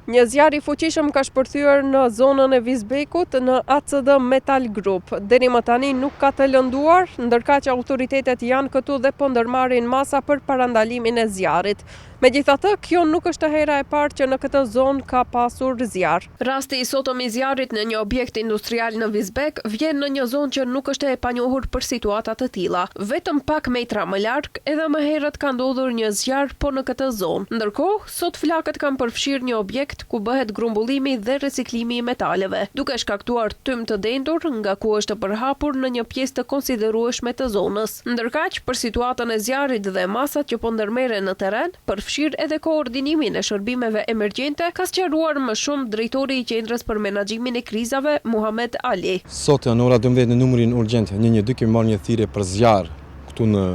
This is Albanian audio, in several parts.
Një zjarr i fuqishëm ka shpërthyer në zonën e Vizbekut në ACD Metal Group. Deri më tani nuk ka të lënduar, ndërkaq autoritetet janë këtu dhe po ndërmarrin masa për parandalimin e zjarrit. Megjithatë, kjo nuk është hera e parë që në këtë zonë ka pasur zjarr. Rasti i sotëm i zjarrit në një objekt industrial në Vizbek vjen në një zonë që nuk është e panjohur për situata të tilla. Vetëm pak metra më larg, edhe më herët ka ndodhur një zjarr po në këtë zonë. Ndërkohë, sot flakët kanë përfshirë një objekt ku bëhet grumbullimi dhe reciklimi i metaleve, duke shkaktuar tym të dendur, nga ku është përhapur në një pjesë të konsiderueshme të zonës. Ndërkaq, për situatën e zjarrit dhe masat që po ndërmerren në terren, përfshirë edhe koordinimin e shërbimeve emergjente, ka sqaruar më shumë drejtori i qendrës për menaxhimin e krizave, Muhamet Ali. Sot janë ora 12 në numrin urgjent 112 kemi marrë një thirrje për zjarr këtu në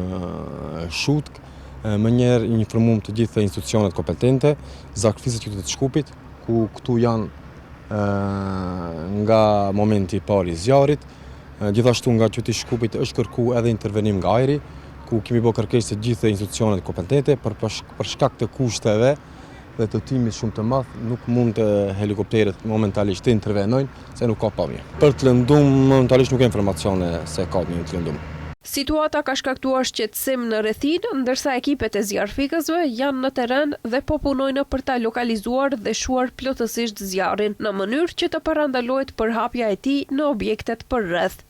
Shutk. Më njerë informum të gjitha institucionet kompetente, zaktëfisë qytetit të Shkupit, ku këtu janë nga momenti i parë i zjarrit. Gjithashtu nga qyteti i Shkupit është kërku edhe intervenim nga ajri, ku kemi bërë kërkesë të gjitha institucionet kompetente për shkak të kushteve dhe të timit shumë të madh, nuk mund të helikopteret momentalisht të intervenojnë, se nuk ka pamje. Për të lëndum, momentalisht nuk ka informacione se ka një të lëndum. Situata ka shkaktuar shqetësim në rrethin, ndërsa ekipet e zjarrfikësve janë në terren dhe po punojnë për ta lokalizuar dhe shuar plotësisht zjarrin, në mënyrë që të parandalohet përhapja e tij në objektet përreth.